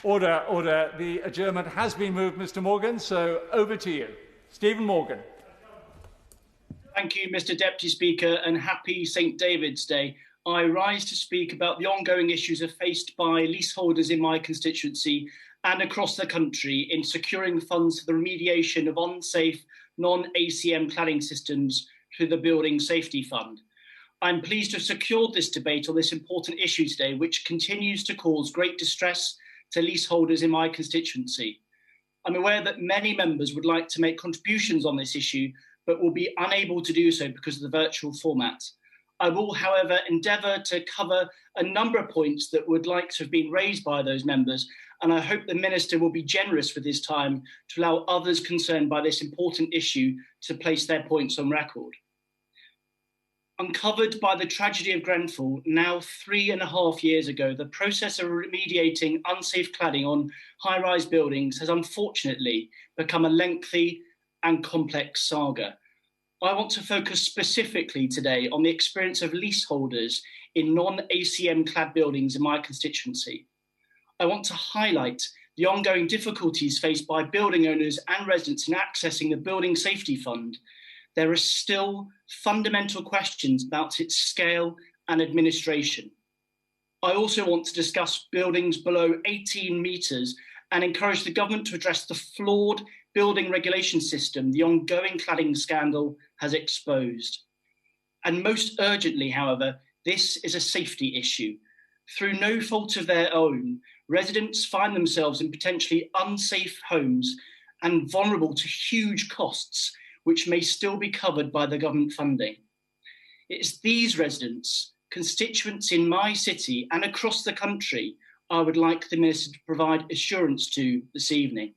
Order, order. The adjournment has been moved, Mr Morgan, so over to you. Stephen Morgan. Thank you, Mr Deputy Speaker, and happy St David's Day. I rise to speak about the ongoing issues faced by leaseholders in my constituency and across the country in securing funds for the remediation of unsafe non-ACM cladding systems through the Building Safety Fund. I'm pleased to have secured this debate on this important issue today, which continues to cause great distress to leaseholders in my constituency. I'm aware that many members would like to make contributions on this issue, but will be unable to do so because of the virtual format. I will, however, endeavour to cover a number of points that would like to have been raised by those members, and I hope the Minister will be generous with his time to allow others concerned by this important issue to place their points on record. Uncovered by the tragedy of Grenfell now 3.5 years ago, the process of remediating unsafe cladding on high-rise buildings has unfortunately become a lengthy and complex saga. I want to focus specifically today on the experience of leaseholders in non-ACM clad buildings in my constituency. I want to highlight the ongoing difficulties faced by building owners and residents in accessing the Building Safety Fund. There are still fundamental questions about its scale and administration. I also want to discuss buildings below 18 metres and encourage the government to address the flawed building regulation system the ongoing cladding scandal has exposed. And most urgently, however, this is a safety issue. Through no fault of their own, residents find themselves in potentially unsafe homes and vulnerable to huge costs which may still be covered by the government funding. It's these residents, constituents in my city and across the country, I would like the Minister to provide assurance to this evening.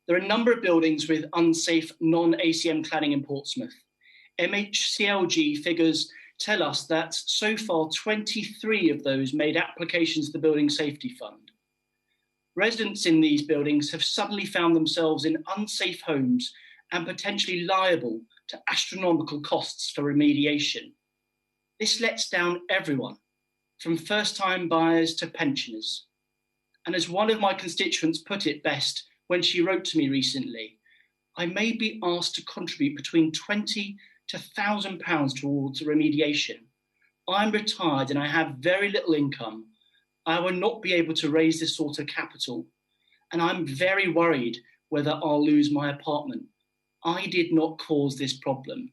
There are a number of buildings with unsafe non-ACM cladding in Portsmouth. MHCLG figures tell us that so far 23 of those made applications to the Building Safety Fund. Residents in these buildings have suddenly found themselves in unsafe homes and potentially liable to astronomical costs for remediation. This lets down everyone, from first-time buyers to pensioners. And as one of my constituents put it best when she wrote to me recently, I may be asked to contribute between £20 to £1,000 towards remediation. I'm retired and I have very little income. I will not be able to raise this sort of capital, and I'm very worried whether I'll lose my apartment. I did not cause this problem.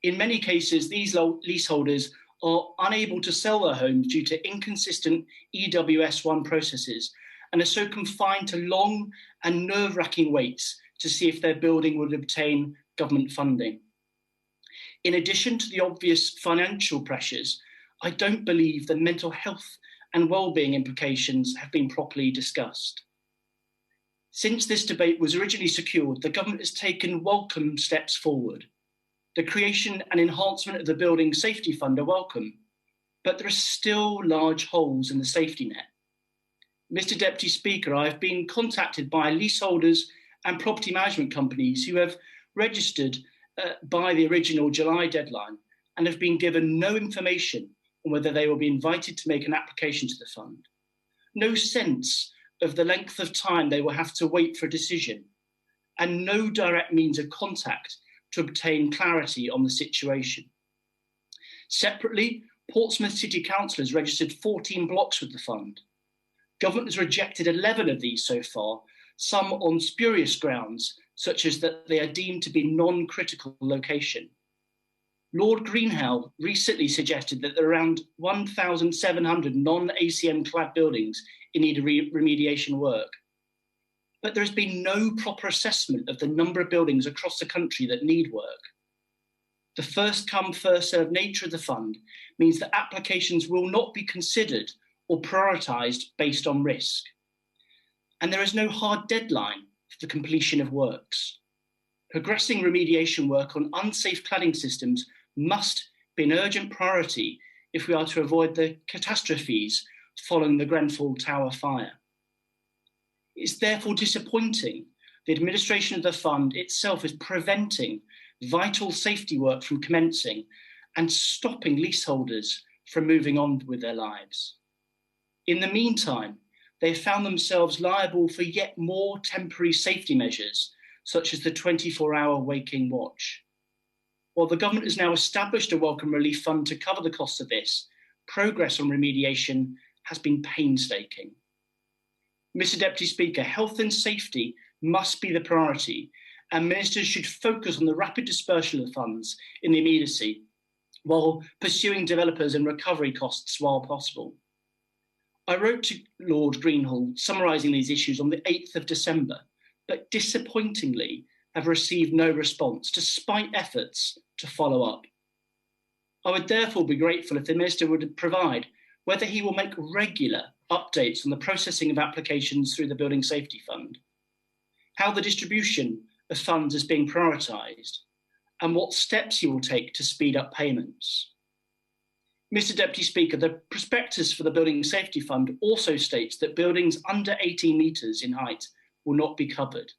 In many cases, these leaseholders are unable to sell their homes due to inconsistent EWS1 processes and are so confined to long and nerve-wracking waits to see if their building would obtain government funding. In addition to the obvious financial pressures, I don't believe the mental health and well-being implications have been properly discussed. Since this debate was originally secured, the government has taken welcome steps forward. The creation and enhancement of the Building Safety Fund are welcome, but there are still large holes in the safety net. Mr Deputy Speaker, I have been contacted by leaseholders and property management companies who have registered by the original July deadline and have been given no information on whether they will be invited to make an application to the fund. No sense of the length of time they will have to wait for a decision, and no direct means of contact to obtain clarity on the situation. Separately, Portsmouth City Council has registered 14 blocks with the fund. Government has rejected 11 of these so far, some on spurious grounds, such as that they are deemed to be non-critical location. Lord Greenhow recently suggested that there are around 1,700 non-ACM clad buildings in need of remediation work. But there has been no proper assessment of the number of buildings across the country that need work. The first come, first served nature of the fund means that applications will not be considered or prioritised based on risk. And there is no hard deadline for the completion of works. Progressing remediation work on unsafe cladding systems must be an urgent priority if we are to avoid the catastrophes following the Grenfell Tower fire. It's therefore disappointing the administration of the fund itself is preventing vital safety work from commencing and stopping leaseholders from moving on with their lives. In the meantime, they have found themselves liable for yet more temporary safety measures, such as the 24-hour waking watch. While the government has now established a welcome relief fund to cover the costs of this, progress on remediation has been painstaking. Mr. Deputy Speaker, health and safety must be the priority, and ministers should focus on the rapid dispersal of funds in the immediacy, while pursuing developers and recovery costs while possible. I wrote to Lord Greenhall summarising these issues on the 8th of December, but disappointingly have received no response, despite efforts to follow up. I would therefore be grateful if the Minister would provide whether he will make regular updates on the processing of applications through the Building Safety Fund, how the distribution of funds is being prioritised, and what steps he will take to speed up payments. Mr. Deputy Speaker, the prospectus for the Building Safety Fund also states that buildings under 18 metres in height will not be covered.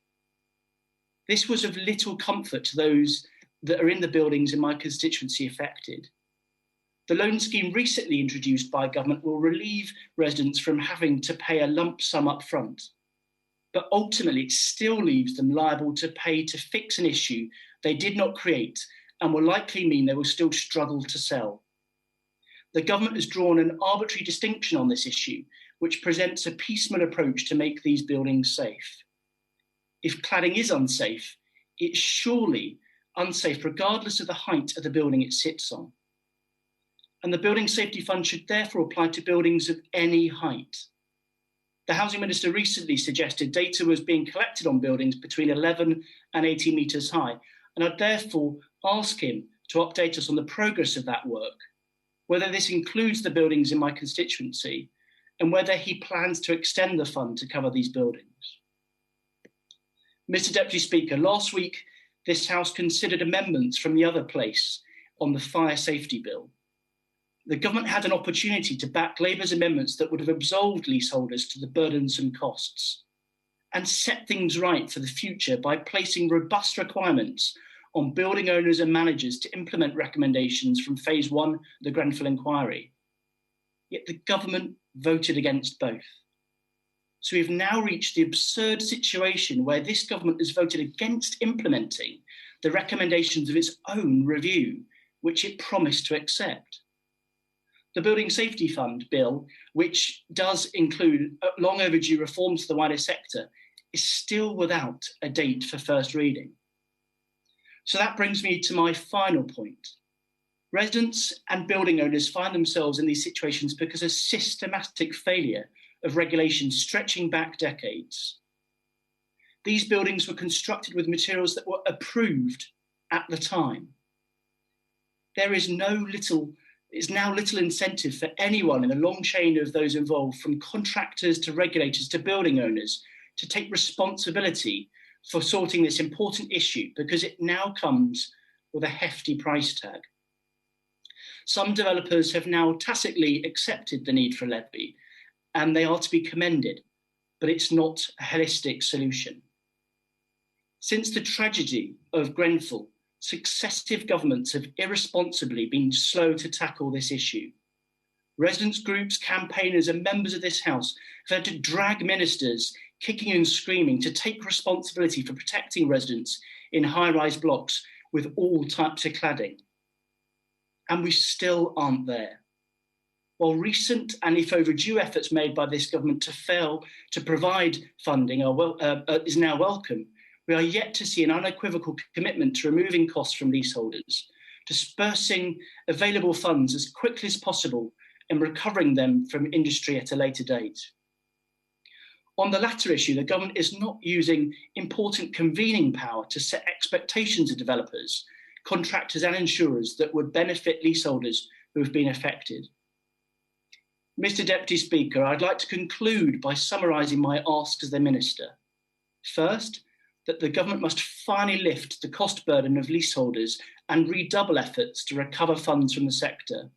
This was of little comfort to those that are in the buildings in my constituency affected. The loan scheme recently introduced by government will relieve residents from having to pay a lump sum up front, but ultimately it still leaves them liable to pay to fix an issue they did not create and will likely mean they will still struggle to sell. The government has drawn an arbitrary distinction on this issue, which presents a piecemeal approach to make these buildings safe. If cladding is unsafe, it's surely unsafe regardless of the height of the building it sits on. And the Building Safety Fund should therefore apply to buildings of any height. The Housing Minister recently suggested data was being collected on buildings between 11 and 18 metres high, and I'd therefore ask him to update us on the progress of that work, whether this includes the buildings in my constituency, and whether he plans to extend the fund to cover these buildings. Mr. Deputy Speaker, last week this House considered amendments from the other place on the fire safety bill. The government had an opportunity to back Labour's amendments that would have absolved leaseholders to the burdensome costs and set things right for the future by placing robust requirements on building owners and managers to implement recommendations from Phase 1 of the Grenfell inquiry. Yet the government voted against both. So we've now reached the absurd situation where this government has voted against implementing the recommendations of its own review, which it promised to accept. The Building Safety Fund bill, which does include long overdue reforms to the wider sector, is still without a date for first reading. So that brings me to my final point. Residents and building owners find themselves in these situations because of systematic failure of regulation stretching back decades. These buildings were constructed with materials that were approved at the time. There is now little incentive for anyone in the long chain of those involved, from contractors to regulators to building owners, to take responsibility for sorting this important issue, because it now comes with a hefty price tag. Some developers have now tacitly accepted the need for a levy, and they are to be commended, but it's not a holistic solution. Since the tragedy of Grenfell, successive governments have irresponsibly been slow to tackle this issue. Residents' groups, campaigners and members of this House have had to drag ministers kicking and screaming to take responsibility for protecting residents in high-rise blocks with all types of cladding. And we still aren't there. While recent and if overdue efforts made by this government to fail to provide funding is now welcome, we are yet to see an unequivocal commitment to removing costs from leaseholders, dispersing available funds as quickly as possible and recovering them from industry at a later date. On the latter issue, the government is not using important convening power to set expectations of developers, contractors and insurers that would benefit leaseholders who have been affected. Mr. Deputy Speaker, I'd like to conclude by summarising my ask as the Minister. First, that the government must finally lift the cost burden of leaseholders and redouble efforts to recover funds from the sector.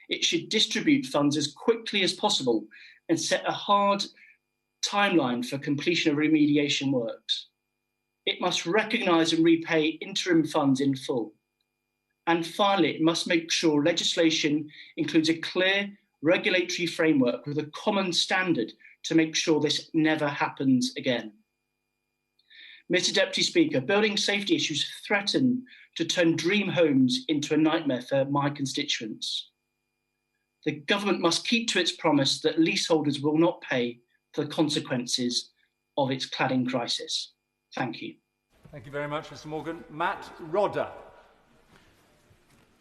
It should distribute funds as quickly as possible and set a hard timeline for completion of remediation works. It must recognise and repay interim funds in full. And finally, it must make sure legislation includes a clear, regulatory framework with a common standard to make sure this never happens again. Mr. Deputy Speaker, building safety issues threaten to turn dream homes into a nightmare for my constituents. The government must keep to its promise that leaseholders will not pay for the consequences of its cladding crisis. Thank you. Thank you very much, Mr. Morgan. Matt Rodda.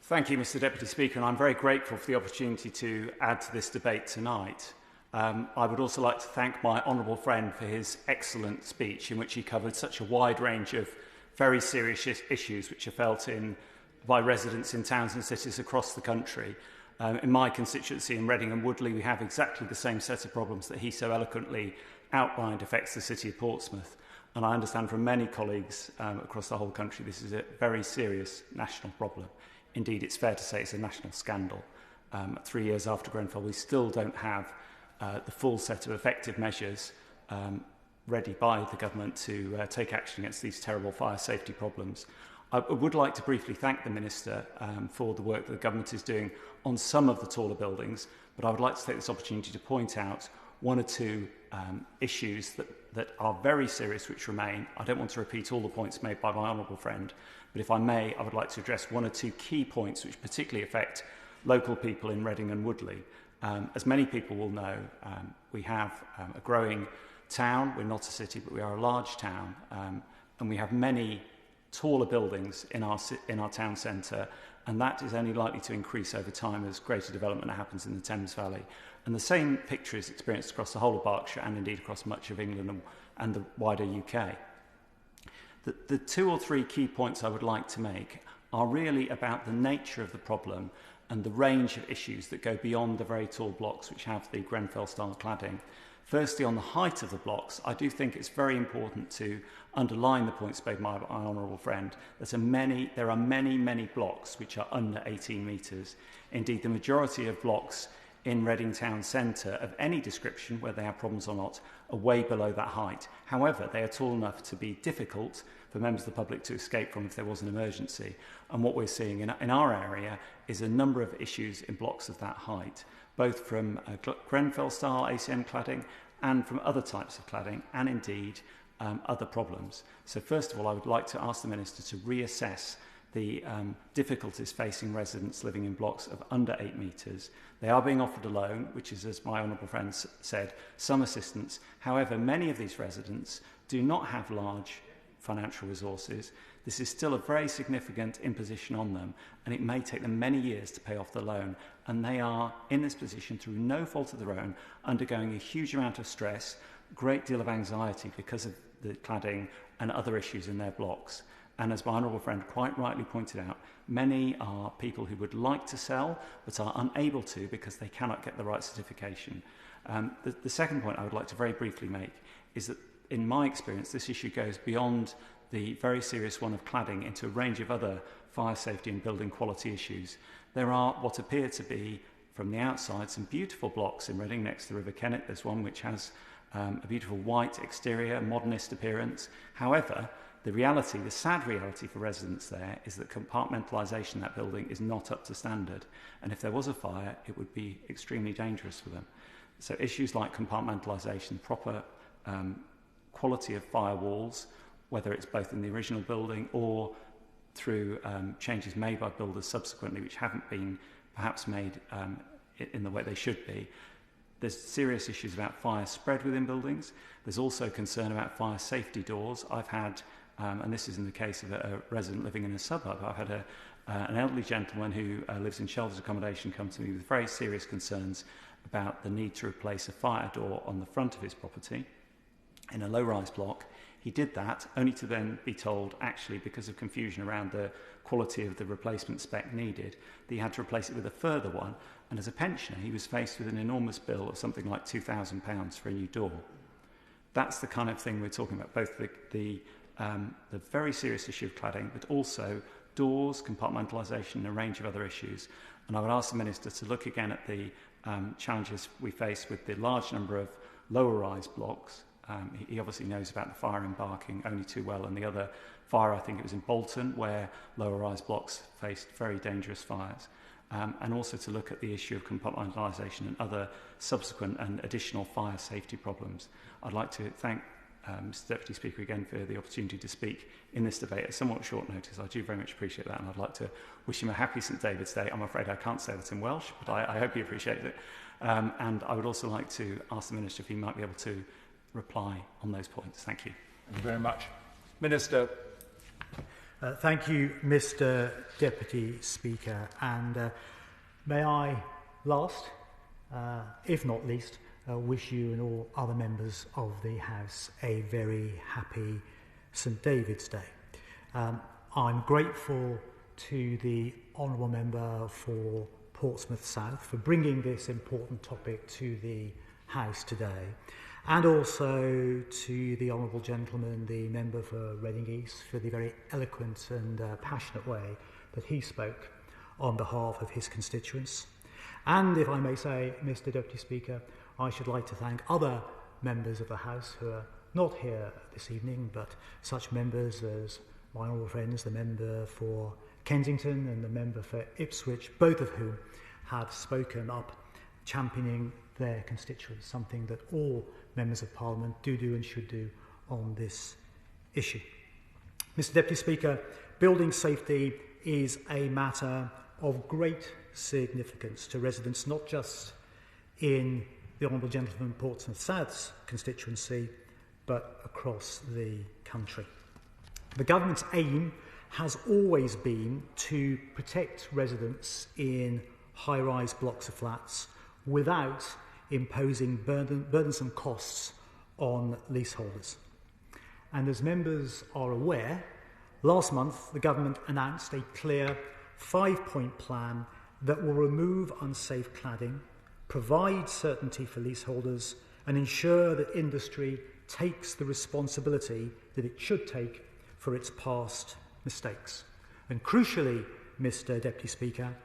Thank you, Mr. Deputy Speaker, and I'm very grateful for the opportunity to add to this debate tonight. I would also like to thank my honourable friend for his excellent speech in which he covered such a wide range of very serious issues which are felt by residents in towns and cities across the country. In my constituency in Reading and Woodley, we have exactly the same set of problems that he so eloquently outlined affects the city of Portsmouth. And I understand from many colleagues across the whole country this is a very serious national problem. Indeed, it's fair to say it's a national scandal. 3 years after Grenfell, we still don't have the full set of effective measures ready by the government to take action against these terrible fire safety problems. I would like to briefly thank the Minister for the work that the government is doing on some of the taller buildings, but I would like to take this opportunity to point out one or two issues that are very serious which remain. I don't want to repeat all the points made by my honourable friend, but if I may, I would like to address one or two key points which particularly affect local people in Reading and Woodley. As many people will know, we have a growing town. We're not a city, but we are a large town, and we have many taller buildings in our town centre, and that is only likely to increase over time as greater development happens in the Thames Valley. And the same picture is experienced across the whole of Berkshire and indeed across much of England and the wider UK. The two or three key points I would like to make are really about the nature of the problem and the range of issues that go beyond the very tall blocks which have the Grenfell-style cladding. Firstly, on the height of the blocks, I do think it's very important to underline the points made by my honourable friend that there are many blocks which are under 18 metres. Indeed, the majority of blocks in Reading town centre of any description, whether they have problems or not, are way below that height. However, they are tall enough to be difficult for members of the public to escape from if there was an emergency. And what we're seeing in our area is a number of issues in blocks of that height, both from Grenfell-style ACM cladding and from other types of cladding, and indeed other problems. So first of all, I would like to ask the Minister to reassess the difficulties facing residents living in blocks of under 8 metres. They are being offered a loan, which is, as my honourable friend said, some assistance. However, many of these residents do not have large financial resources. This is still a very significant imposition on them, and it may take them many years to pay off the loan. And they are in this position through no fault of their own, undergoing a huge amount of stress, a great deal of anxiety because of the cladding and other issues in their blocks. And as my honourable friend quite rightly pointed out, many are people who would like to sell but are unable to because they cannot get the right certification. The second point I would like to very briefly make is that in my experience this issue goes beyond the very serious one of cladding into a range of other fire safety and building quality issues. There are what appear to be, from the outside, some beautiful blocks in Reading next to the River Kennet. There's one which has a beautiful white exterior, modernist appearance. However, the sad reality for residents there is that compartmentalisation in that building is not up to standard. And if there was a fire, it would be extremely dangerous for them. So issues like compartmentalisation, proper quality of firewalls, whether it's both in the original building or through changes made by builders subsequently, which haven't been perhaps made in the way they should be. There's serious issues about fire spread within buildings. There's also concern about fire safety doors. I've had, and this is in the case of a resident living in a suburb, I've had an elderly gentleman who lives in sheltered accommodation come to me with very serious concerns about the need to replace a fire door on the front of his property in a low-rise block. He did that only to then be told, actually, because of confusion around the quality of the replacement spec needed, that he had to replace it with a further one. And as a pensioner, he was faced with an enormous bill of something like £2,000 for a new door. That's the kind of thing we're talking about, both the very serious issue of cladding, but also doors, compartmentalisation, and a range of other issues. And I would ask the Minister to look again at the challenges we face with the large number of lower-rise blocks. He obviously knows about the fire in Barking only too well, and the other fire, I think it was in Bolton, where lower-rise blocks faced very dangerous fires. and also to look at the issue of compartmentalisation and other subsequent and additional fire safety problems. I'd like to thank Mr Deputy Speaker again for the opportunity to speak in this debate at somewhat short notice. I do very much appreciate that, and I'd like to wish him a happy St David's Day. I'm afraid I can't say that in Welsh, but I hope he appreciates it. And I would also like to ask the Minister if he might be able to reply on those points. Thank you. Thank you very much. Minister. Thank you, Mr Deputy Speaker, and may I last, if not least, wish you and all other members of the House a very happy St David's Day. I'm grateful to the Honourable Member for Portsmouth South for bringing this important topic to the House today, and also to the Honourable Gentleman, the Member for Reading East, for the very eloquent and passionate way that he spoke on behalf of his constituents. And if I may say, Mr Deputy Speaker, I should like to thank other members of the House who are not here this evening, but such members as my honourable friends, the member for Kensington and the member for Ipswich, both of whom have spoken up championing their constituents, something that all members of Parliament do and should do on this issue. Mr Deputy Speaker, building safety is a matter of great significance to residents, not just in the Honourable Gentleman Portsmouth South's constituency, but across the country. The government's aim has always been to protect residents in high-rise blocks of flats without imposing burdensome costs on leaseholders. And as members are aware, last month the government announced a clear 5-point plan that will remove unsafe cladding, provide certainty for leaseholders, and ensure that industry takes the responsibility that it should take for its past mistakes. And crucially, Mr Deputy Speaker,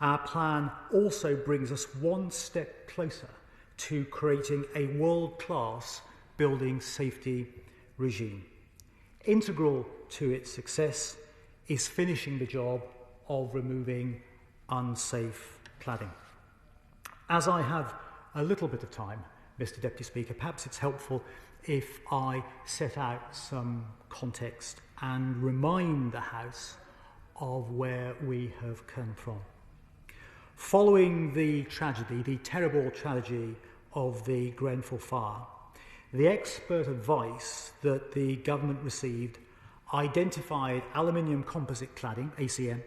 our plan also brings us one step closer to creating a world-class building safety regime. Integral to its success is finishing the job of removing unsafe cladding. As I have a little bit of time, Mr Deputy Speaker, perhaps it's helpful if I set out some context and remind the House of where we have come from. Following the tragedy, the terrible tragedy of the Grenfell fire, the expert advice that the government received identified aluminium composite cladding, ACM,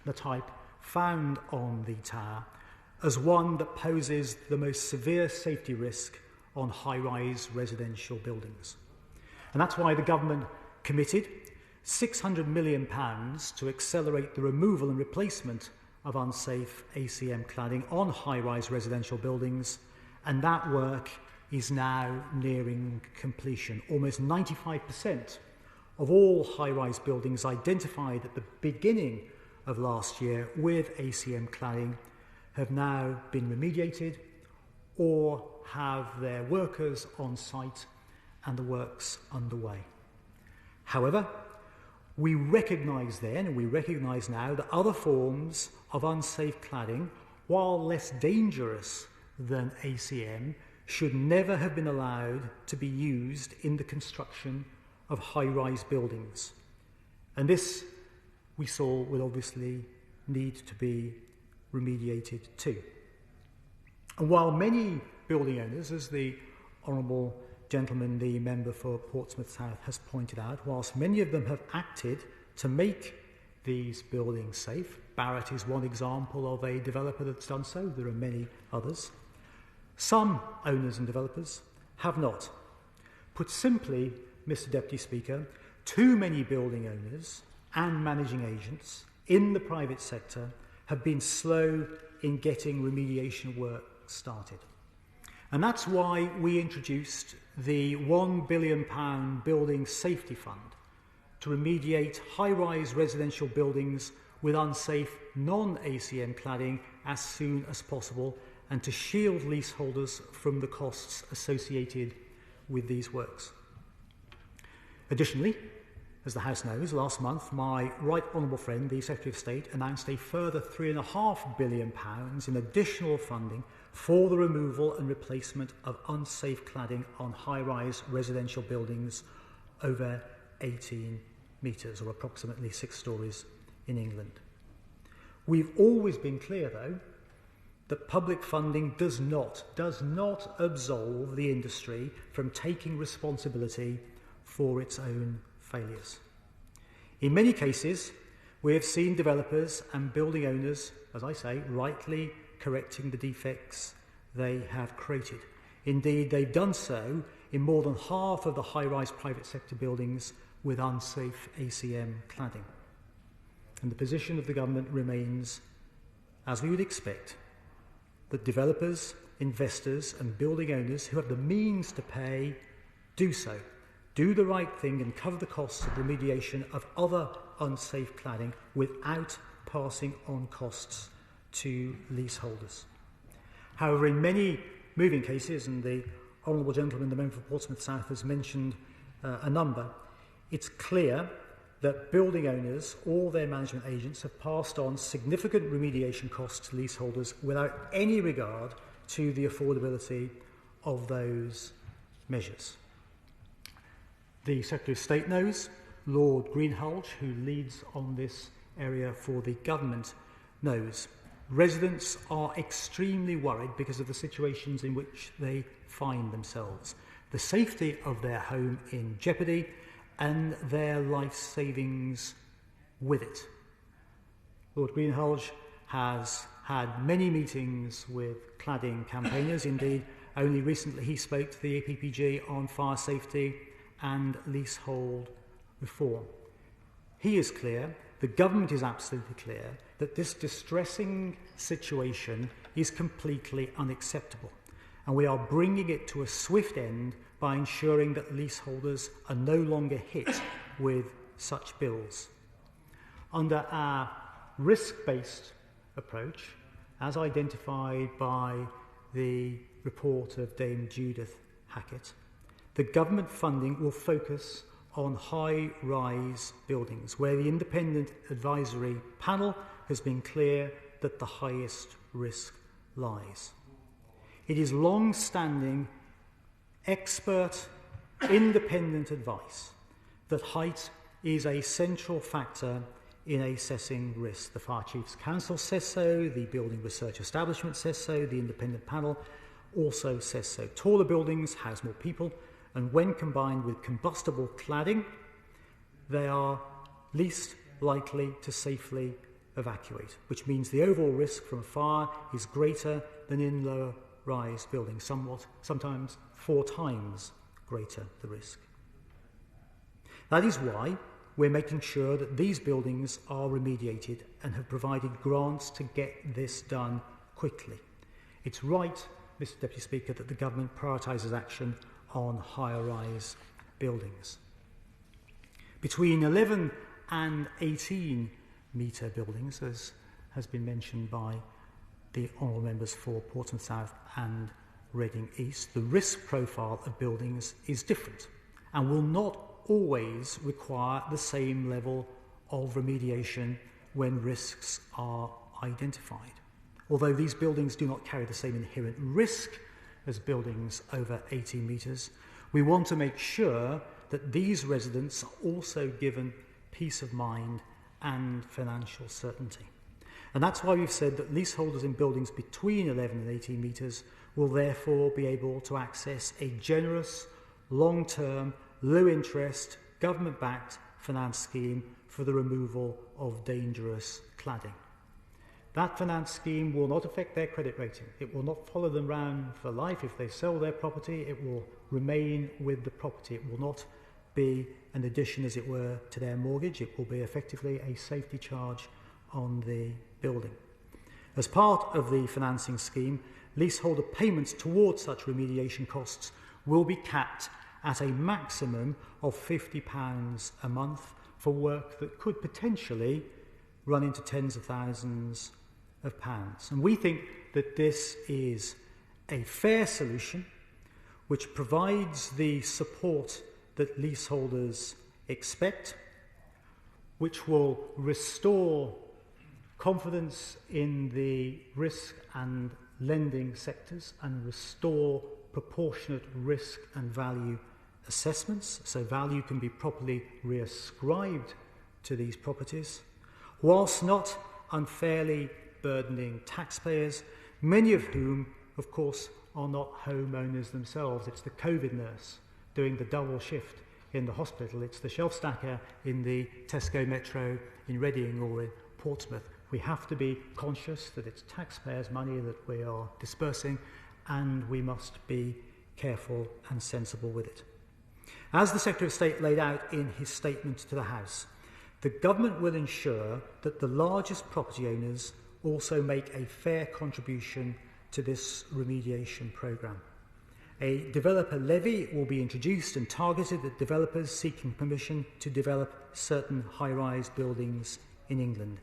the type found on the tower, as one that poses the most severe safety risk on high-rise residential buildings. And that's why the government committed £600 million to accelerate the removal and replacement of unsafe ACM cladding on high-rise residential buildings, and that work is now nearing completion. Almost 95% of all high-rise buildings identified at the beginning of last year with ACM cladding have now been remediated or have their workers on site and the works underway. However, we recognise then, and we recognise now, that other forms of unsafe cladding, while less dangerous than ACM, should never have been allowed to be used in the construction of high-rise buildings. And this, we saw, would obviously need to be remediated too. And while many building owners, as the Honourable Gentleman, the member for Portsmouth South, has pointed out, whilst many of them have acted to make these buildings safe, Barratt is one example of a developer that's done so, there are many others, some owners and developers have not. Put simply, Mr Deputy Speaker, too many building owners and managing agents in the private sector have been slow in getting remediation work started. And that's why we introduced the £1 billion Building Safety Fund to remediate high-rise residential buildings with unsafe non-ACM cladding as soon as possible, and to shield leaseholders from the costs associated with these works. Additionally, As the House knows, last month my right honourable friend, the Secretary of State, announced a further £3.5 billion in additional funding for the removal and replacement of unsafe cladding on high-rise residential buildings over 18 metres, or approximately 6 storeys in England. We've always been clear, though, that public funding does not absolve the industry from taking responsibility for its own failures. In many cases, we have seen developers and building owners, as I say, rightly correcting the defects they have created. Indeed, they've done so in more than half of the high-rise private sector buildings with unsafe ACM cladding. And the position of the government remains, as we would expect, that developers, investors and building owners who have the means to pay do so. Do the right thing and cover the costs of remediation of other unsafe cladding without passing on costs to leaseholders. However, in many moving cases, and the Honourable Gentleman, the Member for Portsmouth South, has mentioned a number, it's clear that building owners or their management agents have passed on significant remediation costs to leaseholders without any regard to the affordability of those measures. The Secretary of State knows, Lord Greenhalgh, who leads on this area for the government, knows. Residents are extremely worried because of the situations in which they find themselves. The safety of their home in jeopardy and their life savings with it. Lord Greenhalgh has had many meetings with cladding campaigners. Indeed, only recently he spoke to the APPG on fire safety and leasehold reform. He is clear, the government is absolutely clear, that this distressing situation is completely unacceptable, and we are bringing it to a swift end by ensuring that leaseholders are no longer hit with such bills. Under our risk-based approach, as identified by the report of Dame Judith Hackett, the government funding will focus on high-rise buildings, where the independent advisory panel has been clear that the highest risk lies. It is long-standing expert, independent advice that height is a central factor in assessing risk. The Fire Chiefs Council says so, the Building Research Establishment says so, the independent panel also says so. Taller buildings house more people, and when combined with combustible cladding, they are least likely to safely evacuate, which means the overall risk from a fire is greater than in lower rise buildings, sometimes 4 times greater the risk. That is why we're making sure that these buildings are remediated and have provided grants to get this done quickly. It's right, Mr. Deputy Speaker, that the government prioritises action on higher rise buildings. Between 11 and 18 metre buildings, as has been mentioned by the honourable members for Portsmouth South and Reading East, the risk profile of buildings is different and will not always require the same level of remediation when risks are identified. Although these buildings do not carry the same inherent risk as buildings over 18 metres, we want to make sure that these residents are also given peace of mind and financial certainty. And that's why we've said that leaseholders in buildings between 11 and 18 metres will therefore be able to access a generous, long-term, low-interest, government-backed finance scheme for the removal of dangerous cladding. That finance scheme will not affect their credit rating. It will not follow them round for life. If they sell their property, it will remain with the property. It will not be an addition, as it were, to their mortgage. It will be effectively a safety charge on the building. As part of the financing scheme, leaseholder payments towards such remediation costs will be capped at a maximum of £50 a month for work that could potentially run into tens of thousands of pounds. And we think that this is a fair solution which provides the support that leaseholders expect which will restore confidence in the risk and lending sectors and restore proportionate risk and value assessments, so value can be properly reascribed to these properties, whilst not unfairly burdening taxpayers, many of whom, of course, are not homeowners themselves. It's the COVID nurse doing the double shift in the hospital. It's the shelf stacker in the Tesco Metro in Reading or in Portsmouth. We have to be conscious that it's taxpayers' money that we are dispersing, and we must be careful and sensible with it. As the Secretary of State laid out in his statement to the House, the government will ensure that the largest property owners also make a fair contribution to this remediation programme. A developer levy will be introduced and targeted at developers seeking permission to develop certain high-rise buildings in England.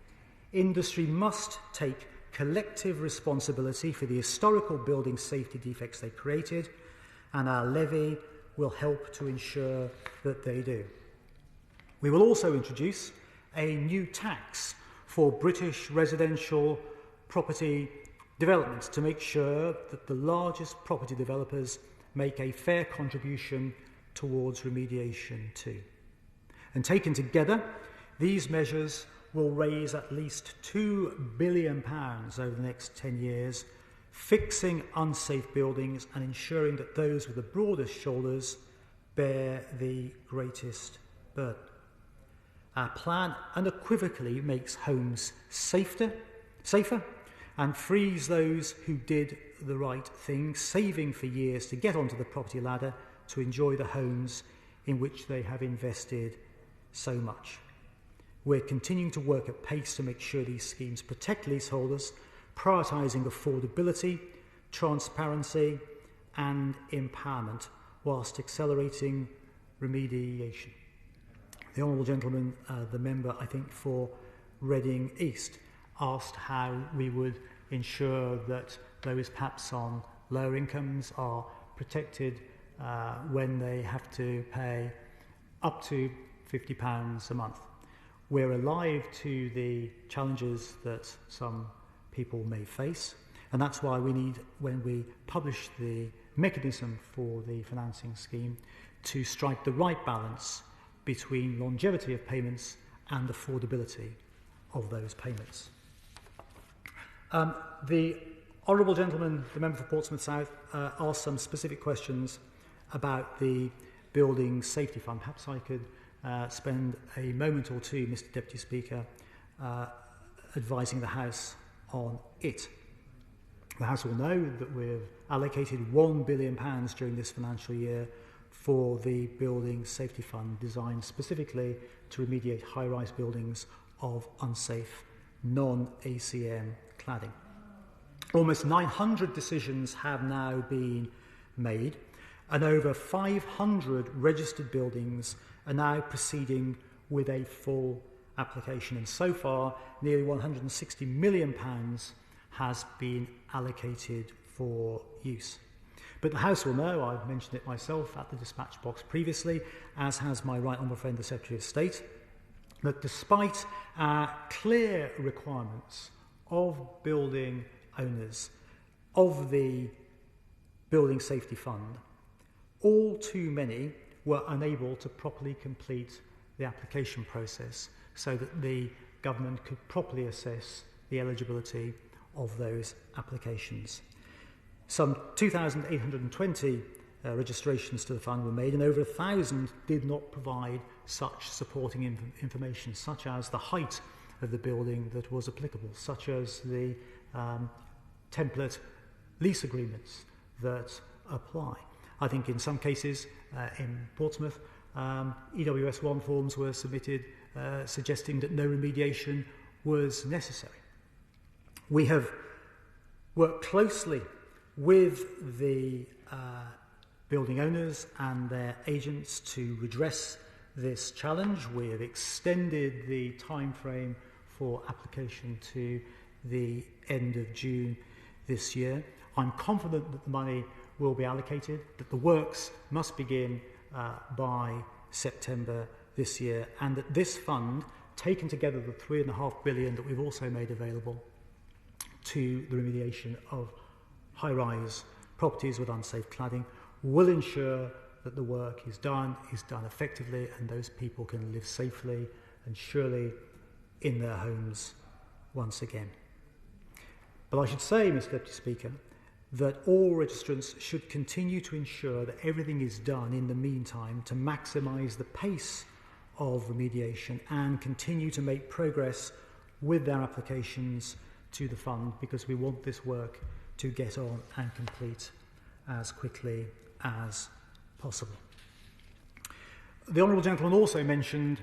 Industry must take collective responsibility for the historical building safety defects they created, and our levy will help to ensure that they do. We will also introduce a new tax for British residential property developments to make sure that the largest property developers make a fair contribution towards remediation too. And taken together, these measures will raise at least £2 billion over the next 10 years, fixing unsafe buildings and ensuring that those with the broadest shoulders bear the greatest burden. Our plan unequivocally makes homes safer and frees those who did the right thing, saving for years to get onto the property ladder to enjoy the homes in which they have invested so much. We're continuing to work at pace to make sure these schemes protect leaseholders, prioritising affordability, transparency and empowerment, whilst accelerating remediation. The Honourable Gentleman, the member, I think, for Reading East, asked how we would ensure that those perhaps on lower incomes are protected when they have to pay up to £50 a month. We're alive to the challenges that some people may face, and that's why we need, when we publish the mechanism for the financing scheme, to strike the right balance between longevity of payments and affordability of those payments. The Honourable Gentleman, the member for Portsmouth South, asked some specific questions about the Building Safety Fund. Perhaps I could spend a moment or two, Mr Deputy Speaker, advising the House on it. The House will know that we've allocated £1 billion during this financial year for the Building Safety Fund, designed specifically to remediate high-rise buildings of unsafe, non-ACM cladding. Almost 900 decisions have now been made, and over 500 registered buildings are now proceeding with a full application. And so far, nearly £160 million has been allocated for use. But the House will know, I've mentioned it myself at the dispatch box previously, as has my right honourable friend, the Secretary of State, that despite our clear requirements of building owners of the Building Safety Fund, all too many were unable to properly complete the application process so that the government could properly assess the eligibility of those applications. Some 2,820 registrations to the fund were made, and over 1,000 did not provide such supporting information, such as the height of the building that was applicable, such as the template lease agreements that apply. I think in some cases in Portsmouth, EWS1 forms were submitted suggesting that no remediation was necessary. We have worked closely with the building owners and their agents to redress this challenge. We have extended the time frame for application to the end of June this year. I'm confident that the money will be allocated, that the works must begin by September this year, and that this fund, taken together the £3.5 billion that we've also made available to the remediation of high-rise properties with unsafe cladding will ensure that the work is done effectively, and those people can live safely and surely in their homes once again. But I should say, Mr. Deputy Speaker, that all registrants should continue to ensure that everything is done in the meantime to maximise the pace of remediation and continue to make progress with their applications to the fund, because we want this work to get on and complete as quickly as possible. The Honourable Gentleman also mentioned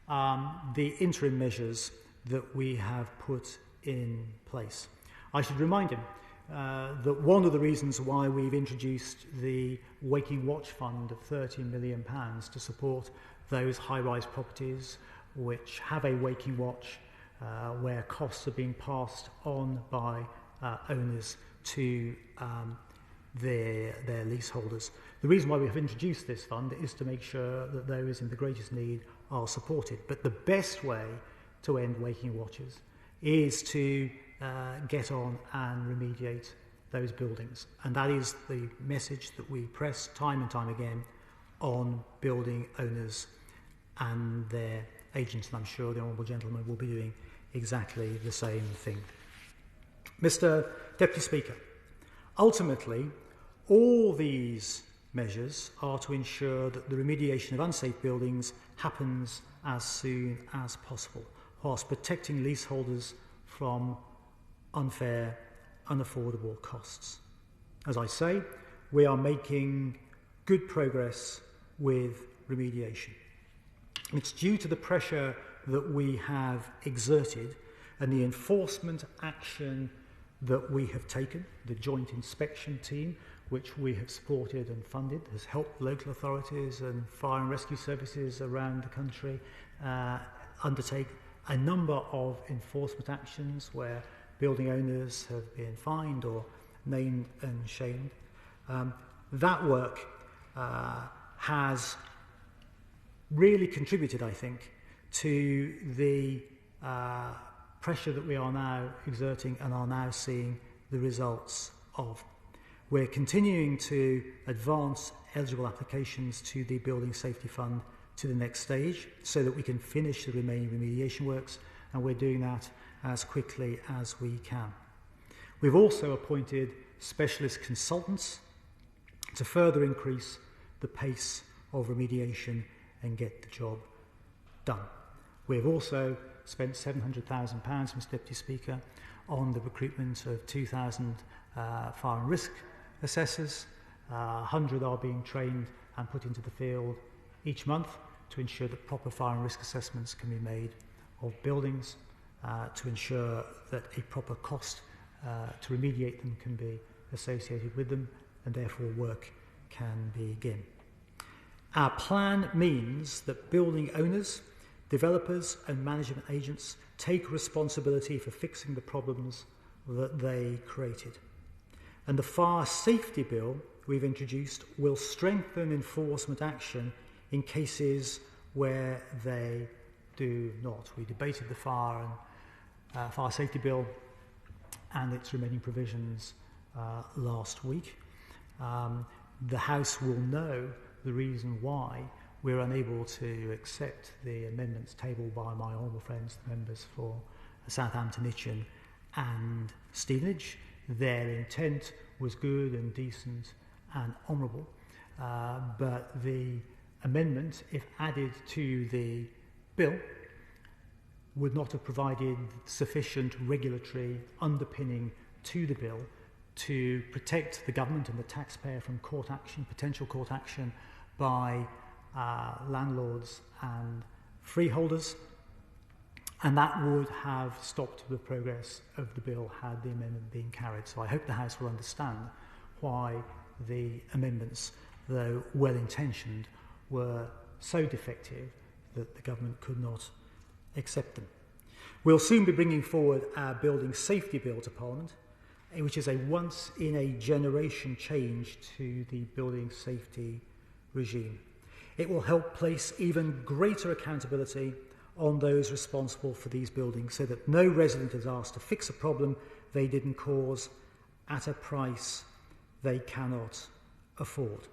the interim measures that we have put in place. I should remind him that one of the reasons why we've introduced the Waking Watch Fund of £30 million to support those high-rise properties which have a waking watch, where costs are being passed on by owners to their leaseholders. The reason why we have introduced this fund is to make sure that those in the greatest need are supported. But the best way to end waking watches is to get on and remediate those buildings. And that is the message that we press time and time again on building owners and their agents, and I'm sure the Honourable Gentleman will be doing exactly the same thing. Mr. Deputy Speaker, ultimately, all these measures are to ensure that the remediation of unsafe buildings happens as soon as possible, whilst protecting leaseholders from unfair, unaffordable costs. As I say, we are making good progress with remediation. It's due to the pressure that we have exerted and the enforcement action that we have taken. The joint inspection team, which we have supported and funded, has helped local authorities and fire and rescue services around the country undertake a number of enforcement actions where building owners have been fined or named and shamed. That work has really contributed, I think, to the pressure that we are now exerting and are now seeing the results of. We're continuing to advance eligible applications to the Building Safety Fund to the next stage so that we can finish the remaining remediation works, and we're doing that as quickly as we can. We've also appointed specialist consultants to further increase the pace of remediation and get the job done. We've also spent £700,000, Mr. Deputy Speaker, on the recruitment of 2,000 fire and risk assessors. 100 are being trained and put into the field each month to ensure that proper fire and risk assessments can be made of buildings, to ensure that a proper cost to remediate them can be associated with them, and therefore work can begin. Our plan means that building owners, developers and management agents take responsibility for fixing the problems that they created. And the fire safety bill we've introduced will strengthen enforcement action in cases where they do not. We debated the fire safety bill and its remaining provisions last week. The House will know the reason why we're unable to accept the amendments tabled by my honourable friends, the members for Southampton, Itchen and Stevenage. Their intent was good and decent and honourable, but the amendment, if added to the bill, would not have provided sufficient regulatory underpinning to the bill to protect the government and the taxpayer from court action, potential court action by landlords and freeholders, and that would have stopped the progress of the bill had the amendment been carried. So I hope the House will understand why the amendments, though well-intentioned, were so defective that the government could not accept them. We'll soon be bringing forward our Building Safety Bill to Parliament, which is a once-in-a-generation change to the building safety regime. It will help place even greater accountability on those responsible for these buildings so that no resident is asked to fix a problem they didn't cause at a price they cannot afford.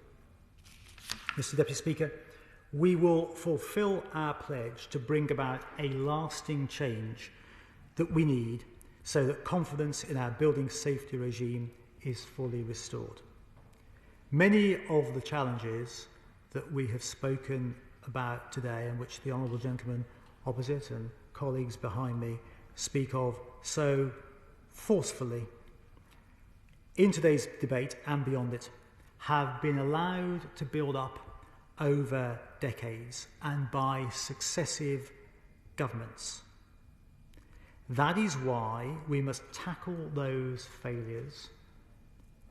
Mr. Deputy Speaker, we will fulfil our pledge to bring about a lasting change that we need so that confidence in our building safety regime is fully restored. Many of the challenges that we have spoken about today, and which the honourable gentleman opposite and colleagues behind me speak of so forcefully in today's debate and beyond it, have been allowed to build up over decades and by successive governments. That is why we must tackle those failures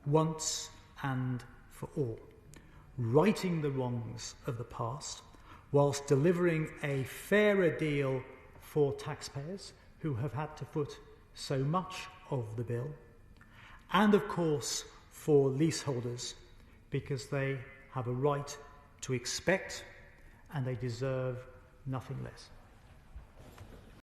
once and for all, righting the wrongs of the past whilst delivering a fairer deal for taxpayers who have had to foot so much of the bill, and of course for leaseholders, because they have a right to expect and they deserve nothing less.